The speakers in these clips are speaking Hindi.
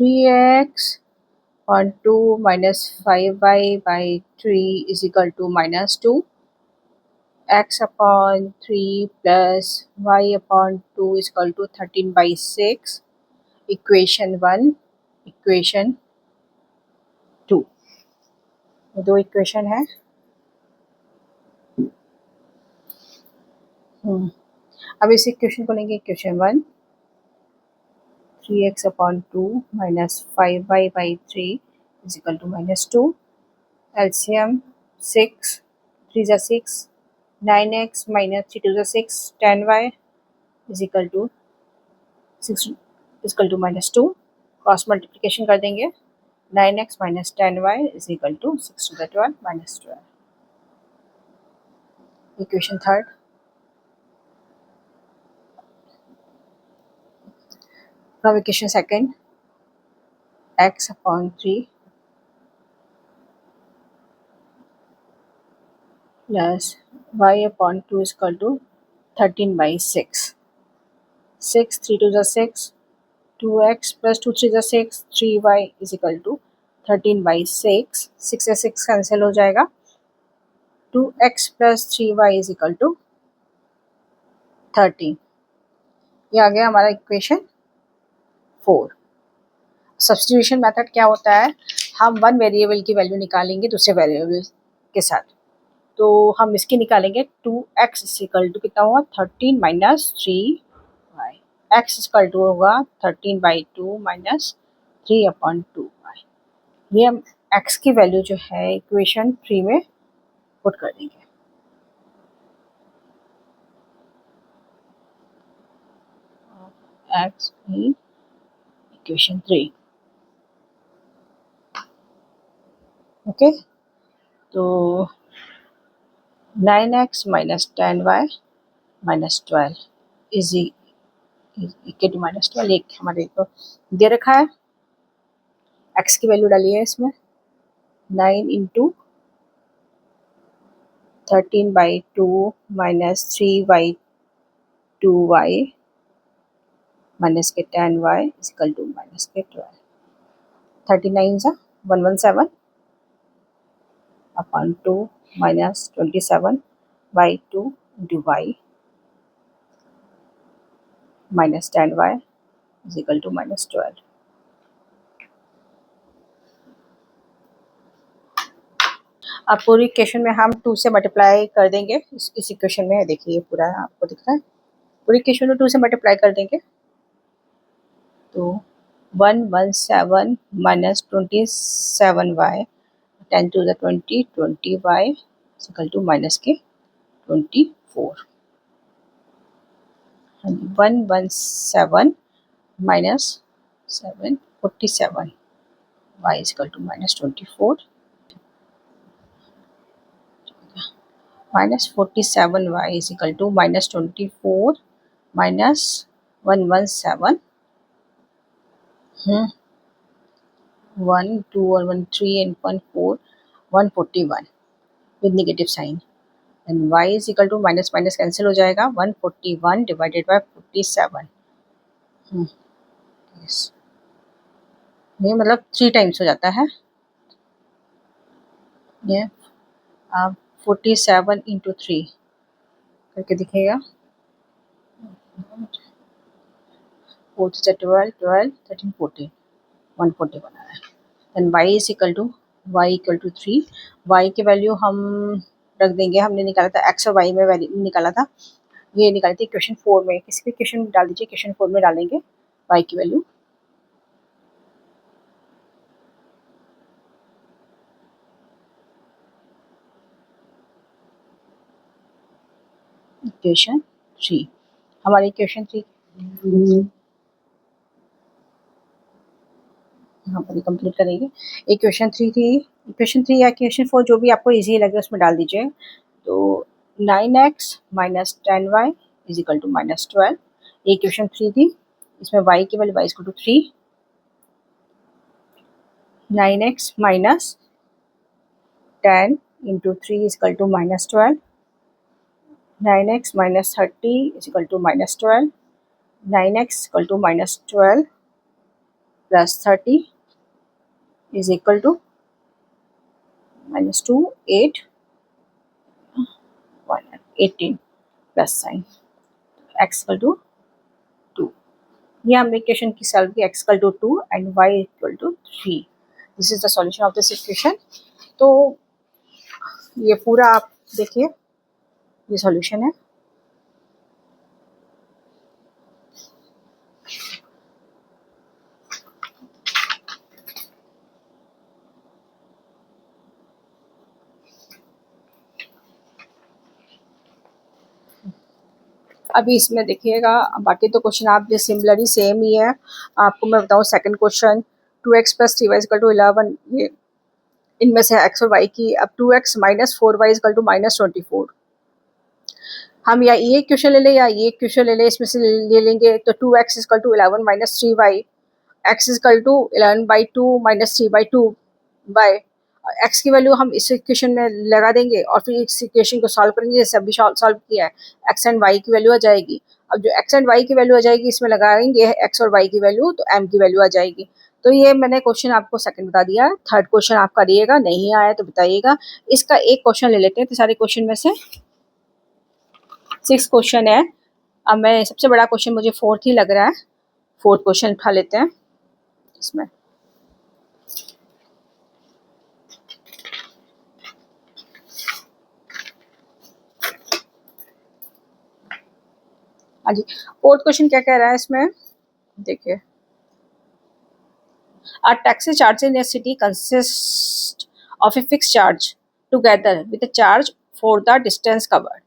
3x upon 2 minus 5y by 3 is equal to minus 2. X upon 3 plus y upon 2 is equal to 13 by 6. Equation 1, equation 2. दो इक्वेशन है. अब इस इक्वेशन को लेंगे equation 1. 3x upon 2 minus 5y by 3 is equal to minus 2. LCM 6, 3 is 6, 9x minus 3 to the 6, 10y is equal to 6 is equal to minus 2. Cross multiplication कर देंगे. 9x minus 10y is equal to 6 to the 12 minus 12. Equation 3rd. Now equation 2nd. X upon 3 plus y upon 2 is equal to 13 by 6. 6, 3 to the 6, 2x plus 2 3 the 6, 3y is equal to 13 by 6. 6 से 6 कैंसिल हो जाएगा. 2x plus 3y is equal to 13. ये आ गया हमारा इक्वेशन 4. सब्स्टिट्यूशन मेथड क्या होता है, हम वन वेरिएबल की वैल्यू निकालेंगे दूसरे वेरिएबल के साथ. तो हम इसकी निकालेंगे. 2x इक्वल टू कितना होगा 13 minus 3y. x equal to होगा 13 बाई 2 माइनस 3 अपॉन 2y. ये हम x की वैल्यू जो है इक्वेशन 3 में पुट कर देंगे. x in equation 3. ओके, तो 9x minus 10y minus 12 is equal to minus 12. एक हमारे को दे रखा है. x की वैल्यू डाली है इसमें. 9 into 13 by 2 minus 3 by 2y minus के 10y is equal to minus के 12. 39 सा 117 upon 2 minus 27 by 2 into y minus 10y is equal to minus 12. अब पूरी इक्वेशन में हम 2 से मल्टीप्लाई कर देंगे. इस इक्वेशन में देखिए पूरा आपको दिख रहा है. पूरी इक्वेशन में 2 से मल्टीप्लाई कर देंगे तो 117 minus 27y 10 to the 20 20y equal to minus के 24. 117 minus 7 47 y equal to minus 24 minus 47y equal to minus 24 minus 117 1 2 और 1 3 and 1 4 141 with negative sign. and y is equal to minus minus cancel हो जाएगा. 141 डिवाइडेड बाय 47. yes. ये मतलब 3 टाइम्स हो जाता है. ये आप 47 इंटू 3 करके दिखेगा. 4 से 12 12 13 14 141 आ रहा है. Then y is equal to 3. y की वैल्यू हम रख देंगे. हमने निकाला था x और y में वैल्यू निकाला था. ये निकाली थी इक्वेशन 4 में. किसी भी इक्वेशन में डाल दीजिए. इक्वेशन 4 में डालेंगे y की वैल्यू. इक्वेशन 3 हमारी इक्वेशन 3 यहाँ पर कंप्लीट करेंगे. इक्वेशन 3 थी. इक्वेशन 3 या इक्वेशन 4 जो भी आपको इजी लगे उसमें डाल दीजिए. तो 9x minus 10y is equal to minus 12. Equation 3 थी. इसमें y की value y is equal to 3. 9x minus 10 into 3 is equal to minus 12. 9x minus 30 is equal to minus 12. 9x equal to minus 12 plus 30 is equal to minus 2, 8, 1, 18 plus sign x equal to 2. ये हमने इक्वेशन की सॉल्व की x equal to 2 and y equal to 3. This is the solution of this equation. तो ये पूरा आप देखिए, ये सॉल्यूशन है. अभी इसमें देखिएगा, बाकी तो क्वेश्चन आप जो सिमिलरली सेम ही है. आपको मैं बताऊँ second question 2x plus 3y equal to 11, ये इनमें से x और y की. अब 2x minus 4y equal to minus 24. हम या ये क्वेश्चन ले लें या ये क्वेश्चन ले लें, इसमें से ले लेंगे. तो 2x equal to 11 minus 3y, x equal to 11/2 minus 3/2 by x की वैल्यू हम इस इक्वेशन में लगा देंगे और फिर इस इक्वेशन को सॉल्व करेंगे जैसे अभी सॉल्व किया है. x एंड y की वैल्यू आ जाएगी. अब जो x एंड y की वैल्यू आ जाएगी इसमें लगाएंगे x और y की वैल्यू, तो m की वैल्यू आ जाएगी. तो ये मैंने क्वेश्चन आपको सेकंड बता दिया. थर्ड क्वेश्चन आप करिएगा, नहीं आया तो बताइएगा. इसका एक क्वेश्चन ले लेते हैं. तो सारे क्वेश्चन में से 6 क्वेश्चन है. अब मैं सबसे बड़ा क्वेश्चन मुझे फोर्थ ही लग रहा है. फोर्थ क्वेश्चन उठा लेते हैं. इसमें हाँ जी, फोर्थ क्वेश्चन क्या कह रहा है इसमें देखिए. A taxi charge in a city consists of a fixed charge together with a charge for the distance covered.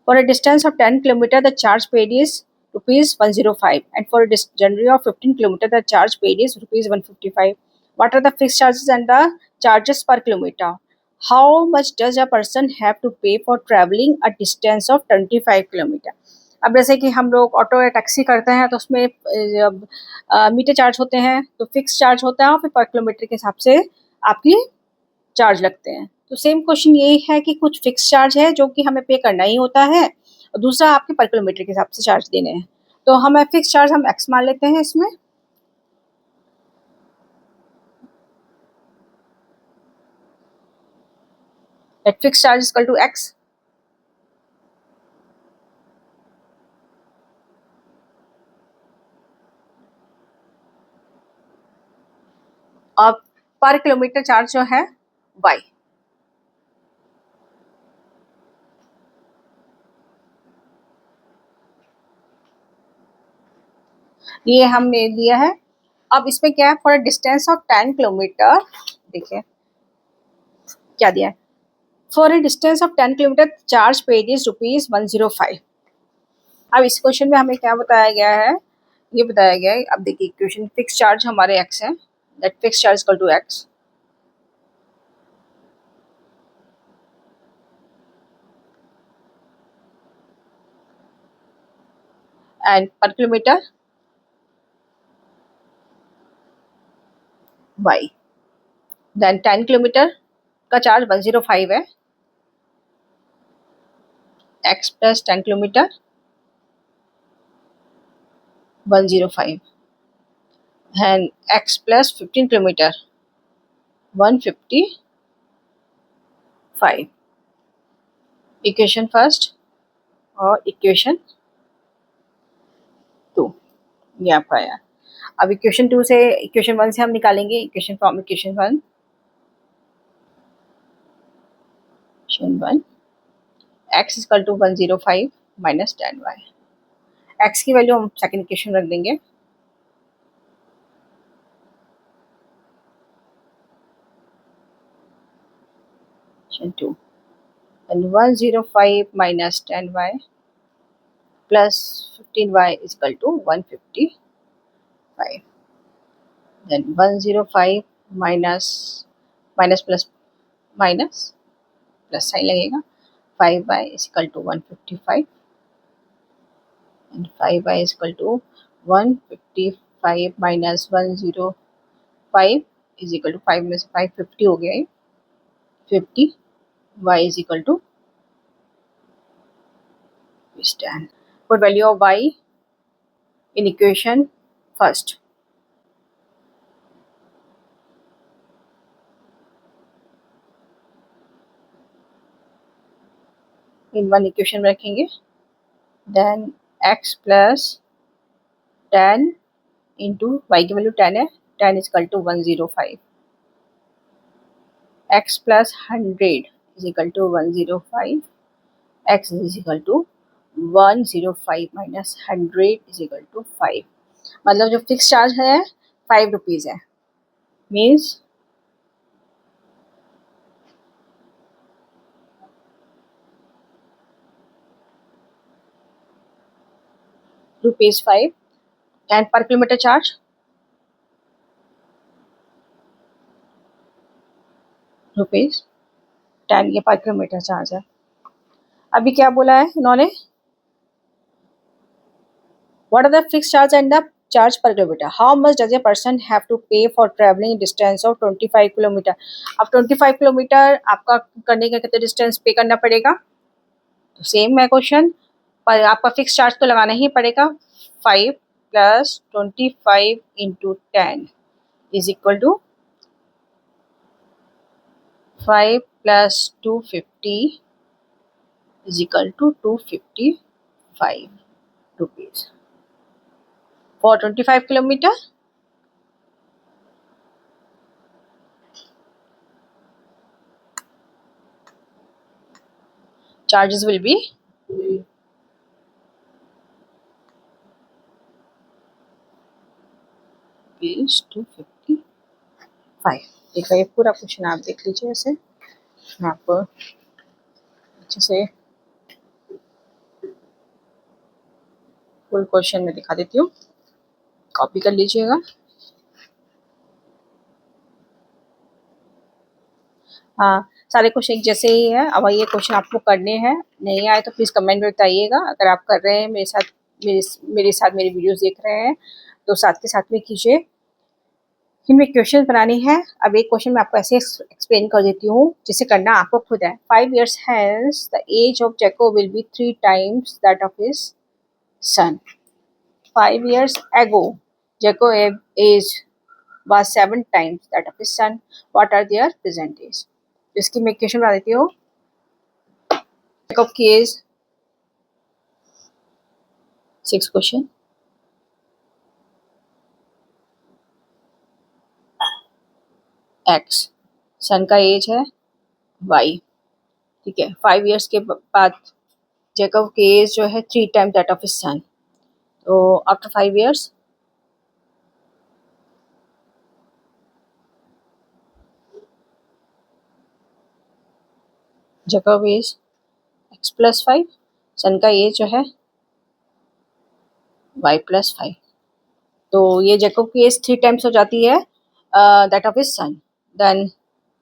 For a distance of 10 km, the charge paid is rupees 105, and for a journey of 15 km, the charge paid is rupees 155. What are the fixed charges and the charges per kilometer? How much does a person have to pay for traveling a distance of 25 km? अब जैसे कि हम लोग ऑटो या टैक्सी करते हैं तो उसमें मीटर चार्ज होते हैं, तो फिक्स चार्ज होता है और फिर पर किलोमीटर के हिसाब से आपकी चार्ज लगते हैं. तो सेम क्वेश्चन यही है कि कुछ फिक्स चार्ज है जो कि हमें पे करना ही होता है और दूसरा आपके पर किलोमीटर के हिसाब से चार्ज देने हैं. तो हमें फिक्स चार्ज हम एक्स मान लेते हैं इसमें. At fix charge equal to X. और पर किलोमीटर चार्ज जो है y. ये हमने लिया है. अब इसमें क्या है, for a distance of 10 kilometre, देखिए क्या दिया है. For a distance of 10 kilometre charge paid is rupees 105. अब इस क्वेश्चन में हमें क्या बताया गया है, ये बताया गया है. अब देखिए क्वेश्चन फिक्स चार्ज हमारे x है, that fix charge equal to x and per kilometer y. Then 10 kilometer का चार्ज 105 है, x plus 10 kilometer 105 and x plus 15 kilometer 155. Equation first और इक्वेशन 2 ये आपका आया. अब इक्वेशन 2 से इक्वेशन 1 से हम निकालेंगे equation from equation 1. Equation 1 x equal to 105 minus 10y. x की वैल्यू हम सेकंड इक्वेशन रख देंगे. Equation 2 and 105 minus 10y plus 15y is equal to 155. Then 105 minus plus sign लगेगा. 5y is equal to 155 and 5y is equal to 155 minus 105 is equal to 5 में से 5 50 हो गया. 50 y is equal to stand. Put value of y in equation first. In one equation में रखेंगे, then x plus 10 into Y की वैल्यू 10 है, 10 is equal to 105, x plus 100 is equal to 105, x is equal to 105 minus 100 is equal to 5। मतलब जो फिक्स चार्ज है 5 रुपीज़ है, means ₹5 and per kilometer charge ₹10, ये पर किलोमीटर चार्ज है। अभी क्या बोला है इन्होंने, what are the fix charge and the charge per kilometre, how much does a person have to pay for travelling distance of 25 kilometre. अब 25 किलोमीटर आपका करने का कितने डिस्टेंस पे करना पड़ेगा, तो सेम है क्वेश्चन, पर आपका फिक्स चार्ज तो लगाना ही पड़ेगा। 5 plus 25 into 10 is equal to 5 plus 250 is equal to 255 rupees for 25 kilometer. Charges will be rupees 255। एक बार ये पूरा क्वेश्चन आप देख लीजिए, ऐसे मैं आपको अच्छे से फुल क्वेश्चन में दिखा देती हूँ, कॉपी कर लीजिएगा। हाँ, सारे क्वेश्चन एक जैसे ही है। अब ये क्वेश्चन आपको करने हैं, नहीं आए तो प्लीज़ कमेंट में बताइएगा। अगर आप कर रहे हैं मेरे साथ मेरी वीडियोस देख रहे हैं तो साथ के साथ में कीजिए। इनमें क्वेश्चन बनानी है। अब एक क्वेश्चन मैं आपको ऐसे एक्सप्लेन कर देती हूँ जिसे करना आपको खुद है। 5 years hence the age of Jacob will be 3 times that of his son. 5 years ago Jacob's age was 7 times that of his son. What are their present age? इसकी मैं क्वेश्चन बता देती हूँ। Jacob की एज 6 क्वेश्चन, x, सन का एज है y, ठीक है। 5 years के बाद जेकब की एज जो है 3 time that of his son, तो after 5 years Jacob age x plus 5, son का एज जो है y प्लस 5, तो ये जेकब की एज 3 टाइम्स हो जाती है that of his son, then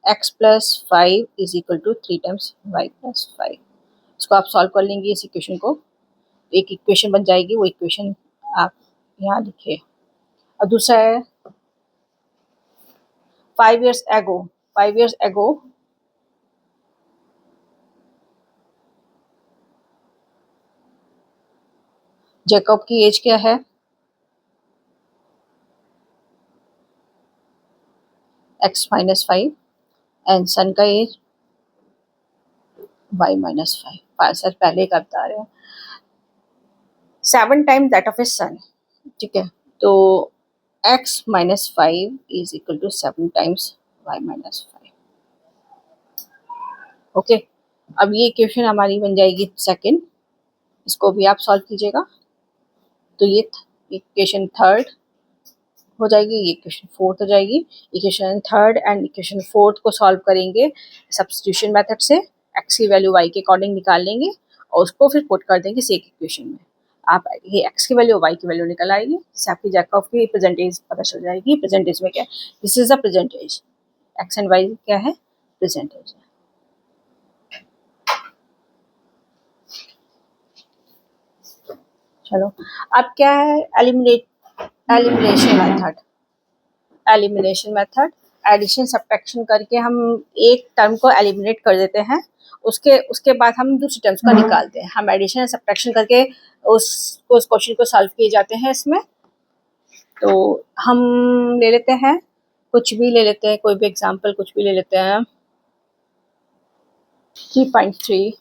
x plus 5 is equal to 3 times y plus 5। इसको आप सॉल्व कर लेंगे इस इक्वेशन को, एक इक्वेशन बन जाएगी। वो इक्वेशन आप यहाँ लिखिए। और दूसरा है 5 years ago, 5 years ago Jacob की एज क्या है, x माइनस 5 एंड सन का एज y माइनस 5 सर पहले का बता रहे हैं। 7 time that of his son, ठीक है, तो x minus 5 is equal to 7 times y minus 5। Okay, अब ये इक्वेशन हमारी बन जाएगी सेकंड, इसको भी आप सॉल्व कीजिएगा। तो ये इक्वेशन थर्ड हो जाएगी, ये इक्वेशन फोर्थ हो जाएगी। Equation third and equation fourth को सॉल्व करेंगे सब्स्टिट्यूशन मेथड से, x की वैल्यू y के अकॉर्डिंग निकाल लेंगे और उसको फिर पुट कर देंगे सेक इक्वेशन में। आप ये x की वैल्यू y की वैल्यू निकल आएगी, जिससे आपकी जैकब की प्रेजेंटेज पता चल जाएगी। प्रेजेंटेज में क्या है, this is the percentage, x and y क्या है, प्रेजेंटेज है। चलो, अब क्या है, एलिमिनेशन मेथड। एडिशन सब्ट्रैक्शन करके हम एक टर्म को एलिमिनेट कर देते हैं, उसके बाद हम दूसरे टर्म्स का निकालते हैं। हम एडिशन सब्ट्रैक्शन करके उस क्वेश्चन को सॉल्व किए जाते हैं इसमें। तो हम ले लेते हैं, कुछ भी ले लेते हैं, कोई भी एग्जांपल कुछ भी ले लेते हैं। 3.3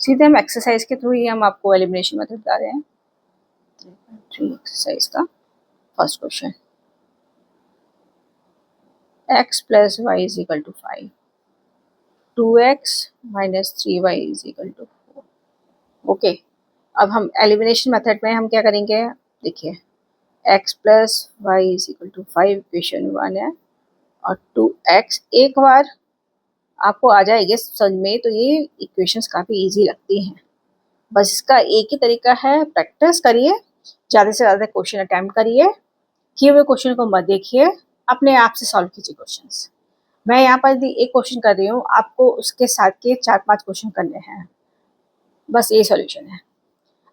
सीधे हम एक्सरसाइज के थ्रू ही हम आपको एलिमिनेशन मेथड बता रहे हैं। 3.3 एक्सरसाइज का first question, x plus Y is equal to 5, 2x minus 3y is equal to 4। Okay, अब हम एलिमिनेशन मेथड में हम क्या करेंगे, देखिए x plus Y is equal to 5 equation 1 है, और 2x एक बार आपको आ जाएगी समझ में तो ये इक्वेशंस काफ़ी इजी लगती हैं। बस इसका एक ही तरीका है, प्रैक्टिस करिए, ज़्यादा से ज़्यादा क्वेश्चन अटैम्प्ट करिए, किए हुए क्वेश्चन को मत देखिए, अपने आप से सॉल्व कीजिए क्वेश्चंस। मैं यहाँ पर यदि एक क्वेश्चन कर रही हूँ, आपको उसके साथ के 4-5 क्वेश्चन करने हैं, बस ये सॉल्यूशन है।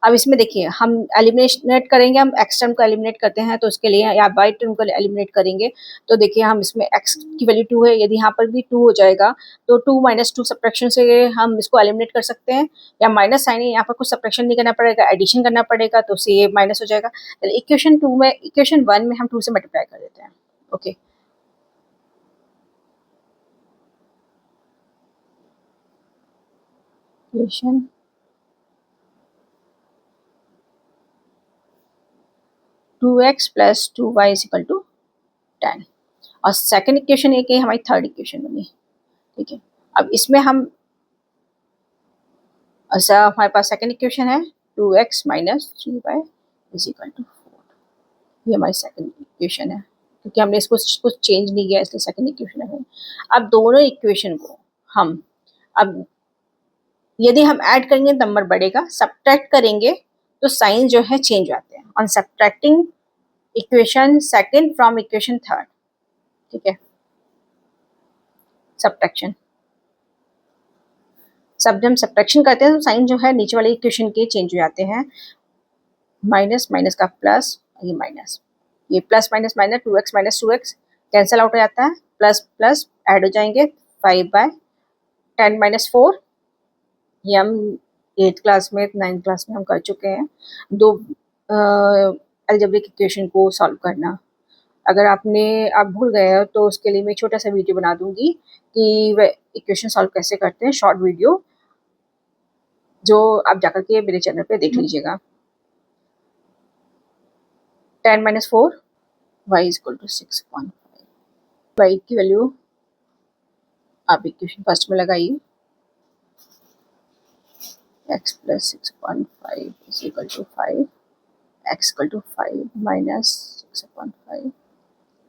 अब इसमें देखिए हम एलिमिनेट करेंगे, हम एक्स टर्म को एलिमिनेट करते हैं तो उसके लिए, या वाई टर्म को एलिमिनेट करेंगे तो देखिए हम इसमें एक्स की वैल्यू 2 है, यदि यहाँ पर भी 2 हो जाएगा तो 2 माइनस 2 सब्ट्रैक्शन से हम इसको एलिमिनेट कर सकते हैं, या माइनस साइन है, यहाँ पर कुछ सब्ट्रैक्शन नहीं करना पड़ेगा, एडिशन करना पड़ेगा, तो उससे ये माइनस हो जाएगा। इक्वेशन 2 में, इक्वेशन 1 में हम 2 से मल्टीप्लाई कर देते हैं। Okay, equation 2x plus 2y is equal to 10, और सेकेंड इक्वेशन एक है हमारी थर्ड इक्वेशन बनी। ठीक है, अब इसमें हम, अच्छा हमारे पास सेकेंड इक्वेशन है 2x minus 3y is equal to 4, ये हमारी सेकेंड इक्वेशन है, क्योंकि हमने इसको कुछ चेंज नहीं किया इसलिए सेकेंड इक्वेशन है। अब दोनों इक्वेशन को हम, अब यदि हम ऐड करेंगे नंबर बढ़ेगा, सब्ट्रैक्ट करेंगे तो साइन जो है चेंज आते हैं, on subtracting equation second from equation third. ठीक है, सब्ट्रैक्शन, जब हम सब्ट्रैक्शन करते हैं तो साइन जो है नीचे वाले इक्वेशन के चेंज हो जाते हैं, माइनस माइनस का प्लस, ये माइनस, ये plus minus minus 2x minus 2x cancel out हो जाता है, प्लस प्लस ऐड हो जाएंगे, 5/10 माइनस 4, ये हम 8th क्लास में 9th क्लास में हम कर चुके हैं। दो अलजेब्रिक इक्वेशन को सॉल्व करना, अगर आप भूल गए हो तो उसके लिए मैं छोटा सा वीडियो बना दूंगी कि वह इक्वेशन सॉल्व कैसे करते हैं, शॉर्ट वीडियो, जो आप जाकर के मेरे चैनल पे देख लीजिएगा। 10 minus 4 y is equal to 6.5, y की वैल्यू आप इक्वेशन फर्स्ट में लगाइए, x plus 6.5 is equal to 5, x equal to 5 minus 6.5,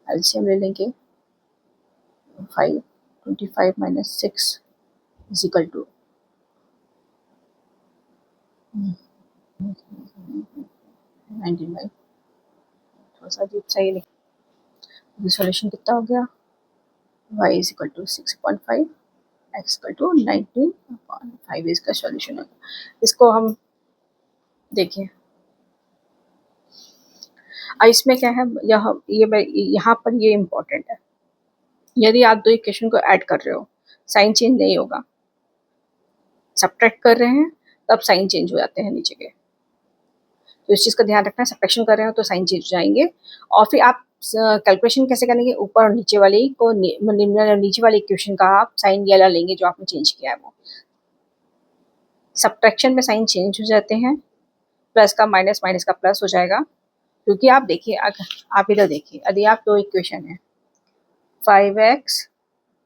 LCM ले लेंगे, 5 25 माइनस 6 इज इक्वल टू 19। थोड़ा सा अजीब सा ही लिखा, सॉल्यूशन कितना हो गया, y is equal to 6.5, x equal to 19/5 इसका सॉल्यूशन होगा। इसको हम देखिए, इसमें क्या है, यहाँ पर ये इम्पोर्टेंट है, यदि आप दो इक्वेशन को ऐड कर रहे हो साइन चेंज नहीं होगा, सब्ट्रैक्ट कर रहे हैं तब साइन चेंज हो जाते हैं नीचे के, तो इस चीज़ का ध्यान रखना है। सब्ट्रैक्शन कर रहे हो तो साइन चेंज हो जाएंगे, और फिर आप कैलकुलेशन कैसे करेंगे, ऊपर और नीचे वाली को, नीचे वाली इक्वेशन का आप साइन ये वाला लेंगे जो आपने चेंज किया है, वो सब्ट्रैक्शन में साइन चेंज हो जाते हैं, प्लस का माइनस, माइनस का प्लस हो जाएगा, क्योंकि आप देखिए, आप इधर देखिए, यदि आप दो इक्वेशन है 5x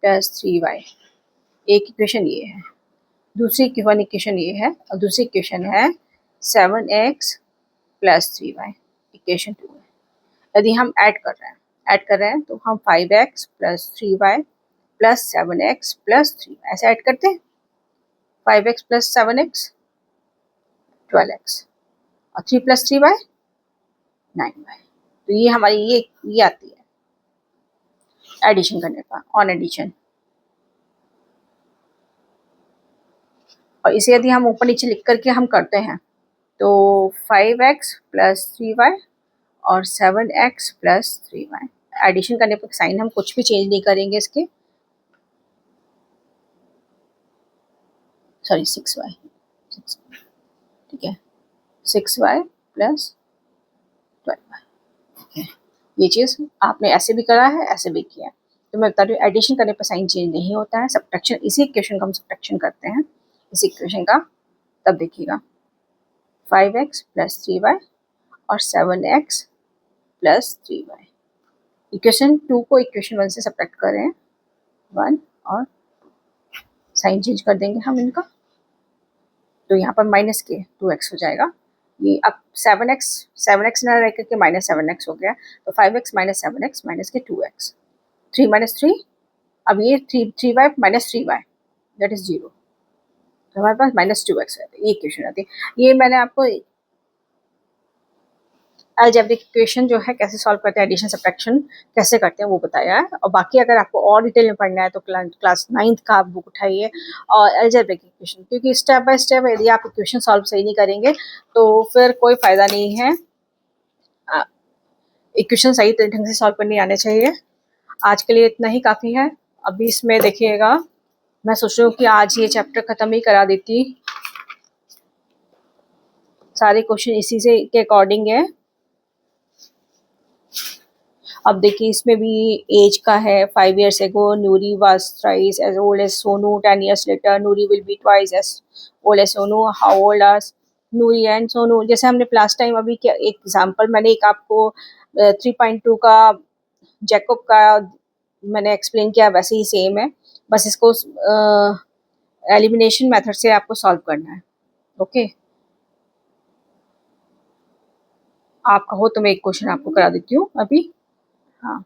प्लस 3y, एक इक्वेशन ये है, दूसरी इक्वेशन ये है, और दूसरी इक्वेशन है 7x प्लस 3y, इक्वेशन 2 है। यदि हम ऐड कर रहे हैं तो हम 5x plus 3y plus 7x plus 3y ऐसे ऐड करते हैं, 5x प्लस 7x 12x, और 3 प्लस 3y 9y, तो ये हमारी ये आती है एडिशन करने का, ऑन एडिशन। और इसे यदि हम ऊपर नीचे लिख करके हम करते हैं तो 5x प्लस 3y और 7x प्लस 3y, एडिशन करने पर साइन हम कुछ भी चेंज नहीं करेंगे इसके, सॉरी 6y, ठीक है, 6y प्लस 12y। ठीक है, ये चीज़ आपने ऐसे भी करा है, ऐसे भी किया है, तो मैं बता रही हूँ एडिशन करने पर साइन चेंज नहीं होता है, सब्ट्रैक्शन, इसी इक्वेशन का हम सब्ट्रैक्शन करते हैं, इस इक्वेशन का तब देखिएगा 5x प्लस 3y और 7x प्लस 3y। इक्वेशन 2 को इक्वेशन 1 से सब्ट्रैक्ट कर रहे हैं, 1 और साइन चेंज कर देंगे हम इनका, तो यहाँ पर माइनस के 2x हो जाएगा। ये अब 7x ना रह करके माइनस 7x हो गया, तो 5x माइनस 7x माइनस के 2x, 3 माइनस 3, अब ये 3y minus 3y that is 0, तो हमारे पास माइनस 2x है। ये इक्वेशन आती है। ये मैंने आपको अलजेब्रिक इक्वेशन जो है कैसे सॉल्व करते हैं, एडिशन सब्ट्रैक्शन कैसे करते हैं वो बताया है। और बाकी अगर आपको और डिटेल में पढ़ना है तो क्लास 9th का आप बुक उठाइए और अलजेब्रिक इक्वेशन, क्योंकि स्टेप बाय स्टेप यदि आप इक्वेशन सॉल्व सही नहीं करेंगे तो फिर कोई फ़ायदा नहीं है। इक्वेशन सही ढंग से सॉल्व करने आने चाहिए। आज के लिए इतना ही काफ़ी है। अभी इसमें देखिएगा, मैं सोच रही हूँ कि आज ये चैप्टर ख़त्म ही करा देती, सारे क्वेश्चन इसी से के अकॉर्डिंग है। अब देखिए इसमें भी एज का है, 5 years ago Noori was thrice as old as Sonu, 10 years later Noori will be twice as old as Sonu, how old are Noori and Sonu. जैसे हमने लास्ट टाइम अभी क्या एक एग्जांपल मैंने एक आपको 3.2 का जैकब का मैंने एक्सप्लेन किया, वैसे ही सेम है, बस इसको एलिमिनेशन मेथड से आपको सॉल्व करना है। ओके, आप कहो तो मैं एक क्वेश्चन आपको करा देती हूँ अभी। हाँ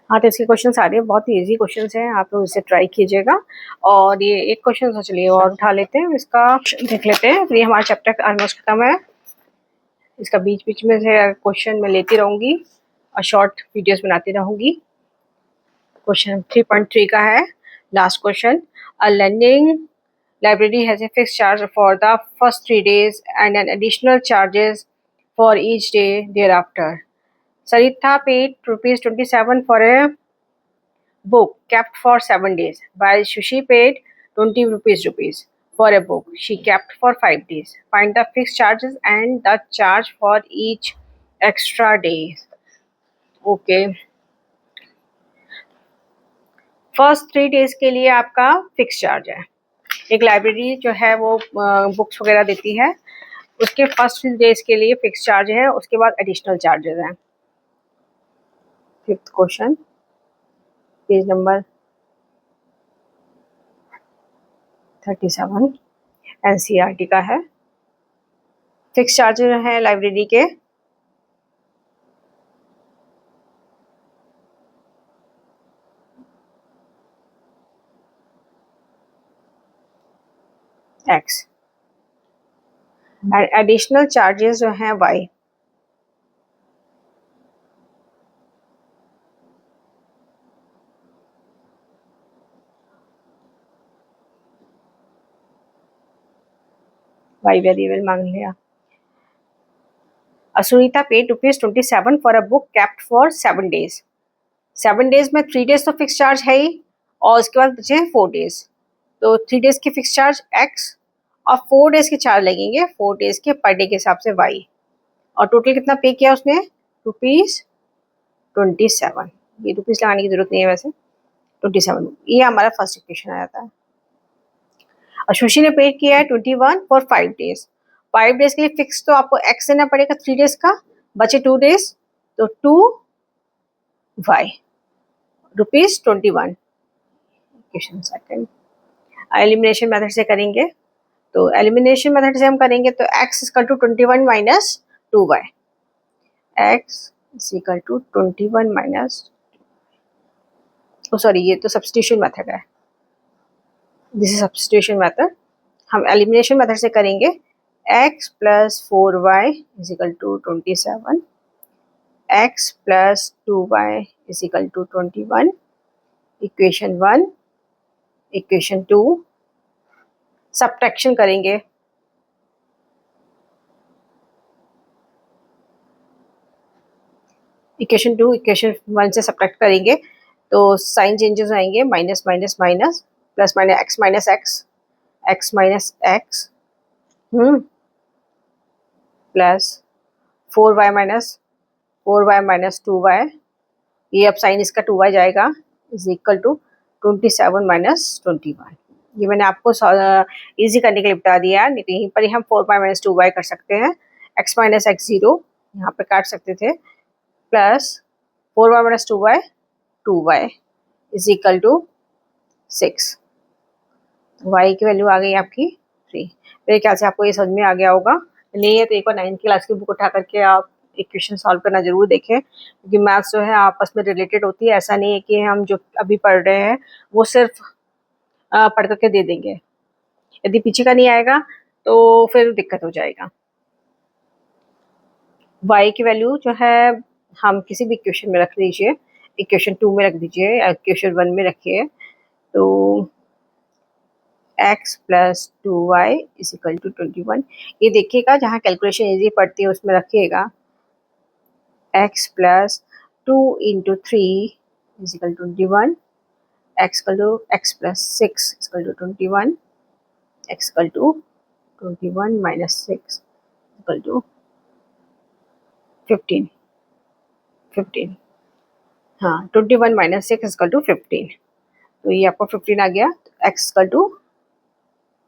हाँ, तो इसके क्वेश्चन सारे बहुत ही इजी क्वेश्चन हैं, आप लोग इसे ट्राई कीजिएगा। और ये एक क्वेश्चन तो चलिए और उठा लेते हैं, इसका देख लेते हैं। तो ये हमारा चैप्टर ऑलमोस्ट खत्म है। इसका बीच बीच में से क्वेश्चन मैं लेती रहूँगी और शॉर्ट वीडियोस बनाती रहूँगी। क्वेश्चन 3.3 का है last question. A learning library has a fixed charge for the first 3 days and an additional charges for each day thereafter. Saritha paid ₹27 for a book kept for 7 days, while Sushi paid 20 rupees for a book she kept for 5 days. Find the fixed charges and the charge for each extra day. Okay. First 3 days के लिए आपका फिक्स चार्ज है। एक लाइब्रेरी जो है वो बुक्स वगैरह देती है, उसके फर्स्ट 3 days के लिए फिक्स चार्ज है, उसके बाद एडिशनल चार्जेस हैं। 5th question, page number 37 NCERT का है। फिक्स चार्जेस हैं लाइब्रेरी के X, एडिशनल चार्जेस जो हैं Y। Y वेरिएबल मांग लिया। Sunita paid ₹27 for a book kept for 7 days. 7 days में 3 days तो फिक्स चार्ज है ही, और उसके बाद बचे 4 days, तो 3 days की फिक्स चार्ज X और 4 days के चार्ज लगेंगे 4 days के पर डे के हिसाब से Y। और टोटल कितना पे किया उसने, ₹27। ये रुपीज़ लगाने की जरूरत नहीं है वैसे, 27। ये हमारा फर्स्ट इक्वेशन आ जाता है। और सुशी ने पे किया है 21 फॉर 5 days। 5 days के लिए फिक्स तो आपको X देना पड़ेगा 3 days का, बचे 2 days तो 2Y, ₹21। Equation second elimination method से करेंगे, तो एलिमिनेशन मेथड से हम करेंगे तो x equal to 21 minus 2y, x equal to 21 minus, sorry ये तो सब्स्टिट्यूशन मेथड है, दिस इज सब्स्टिट्यूशन मेथड। हम एलिमिनेशन मेथड से करेंगे x plus 4y is equal to 27, x plus 2y is equal to 21, equation 1, equation 2, subtraction करेंगे, इक्वेशन 2 इक्वेशन 1 से सब्ट्रैक्ट करेंगे तो साइन चेंजेस आएंगे, minus minus minus, plus minus X X minus X plus 4y minus 2y, ये अब साइन इसका 2y जाएगा, इज इक्वल टू 27 माइनस 21। ये मैंने आपको इजी करने के लिए बता दिया। यहीं पर ही हम 4y माइनस 2y कर सकते हैं। x माइनस एक्स 0 यहाँ पे काट सकते थे, plus 4y minus 2y 2y is equal to 6। y की वैल्यू आ गई आपकी 3। मेरे ख्याल से आपको ये समझ में आ गया होगा। नहीं है तो एक बार 9th क्लास की बुक उठा करके आप इक्वेशन सॉल्व करना जरूर देखें, क्योंकि मैथ्स जो है आपस में रिलेटेड होती है। ऐसा नहीं है कि हम जो अभी पढ़ रहे हैं वो सिर्फ पढ़ करके दे देंगे। यदि पीछे का नहीं आएगा तो फिर दिक्कत हो जाएगा। y की वैल्यू जो है हम किसी भी इक्वेशन में रख लीजिए, इक्वेशन 2 में रख दीजिए या इक्वेशन 1 में रखिए। तो x plus 2y is equal to 21। ये देखिएगा जहाँ कैलकुलेशन इजी पड़ती है उसमें रखिएगा। x plus 2 into 3 is equal to 21, x plus 6 equal to 21, x equal to 21 minus 6 equal to 15। हाँ, 21 माइनस 6 इक्वल टू 15। तो ये आपको 15 आ गया। x equal to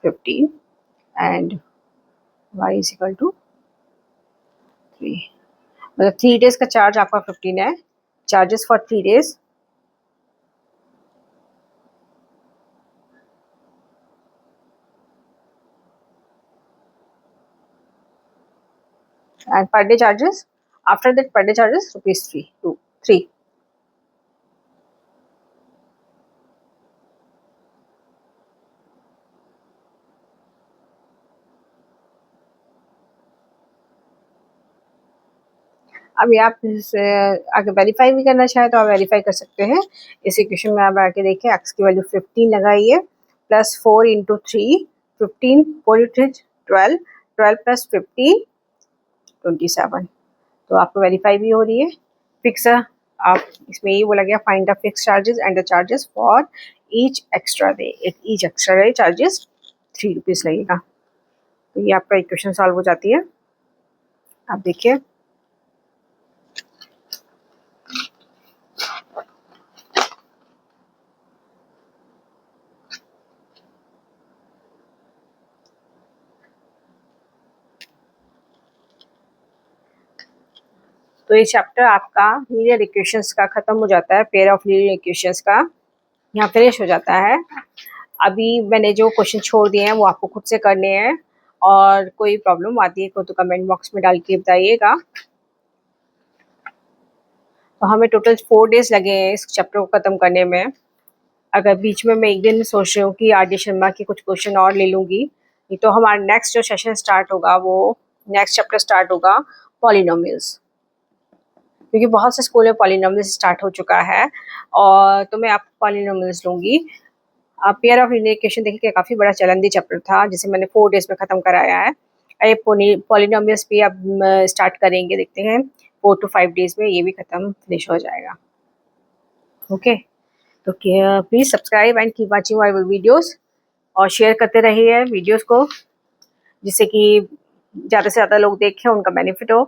15 and y is equal to 3। मतलब 3 डेज का चार्ज आपका 15 है। Charges for 3 days and per day charges, after that per day charges rupees 3। अभी आप आगे वेरीफाई भी करना चाहें तो आप वेरीफाई कर सकते हैं। इस इक्वेशन में आप आके देखिए, x की वैल्यू 15 लगाइए, प्लस 4 इंटू 3 15, 4 इंटू 12, 12 प्लस 15 27। तो आपको वेरीफाई भी हो रही है। फिक्स आप इसमें ये बोला गया, find the fix charges and the charges for each extra day. Each extra day charges 3 rupees लगेगा। तो ये आपका इक्वेशन सॉल्व हो जाती है। आप देखिए, तो ये चैप्टर आपका लीनियर इक्वेशंस का खत्म हो जाता है। पेयर ऑफ लीनियर इक्वेशंस का यहाँ फिनिश हो जाता है। अभी मैंने जो क्वेश्चन छोड़ दिए हैं वो आपको खुद से करने हैं, और कोई प्रॉब्लम आती है तो कमेंट बॉक्स में डाल के बताइएगा। तो हमें टोटल 4 डेज लगे हैं इस चैप्टर को ख़त्म करने में। अगर बीच में मैं एक दिन सोच रही हूँ कि आर डी शर्मा के कुछ क्वेश्चन और ले लूँगी, नहीं तो हमारा नेक्स्ट जो सेशन स्टार्ट होगा वो नेक्स्ट चैप्टर स्टार्ट होगा पॉलिनोमियल्स, क्योंकि बहुत से स्कूल में पॉलिनोमियल्स स्टार्ट हो चुका है। और तो मैं आप पॉलिनोमियल्स लूँगी। पेयर ऑफ लीनियर इक्वेशन देखिए काफ़ी बड़ा चैलेंजिंग चैप्टर था जिसे मैंने 4 डेज में ख़त्म कराया है। ये पॉलिनोमियल्स भी अब स्टार्ट करेंगे, देखते हैं 4 to 5 डेज में ये भी ख़त्म फिनिश हो जाएगा। ओके, तो please subscribe and keep watching our videos, और शेयर करते रहिए वीडियोस को, जिससे कि ज़्यादा से ज़्यादा लोग देखें, उनका बेनिफिट हो।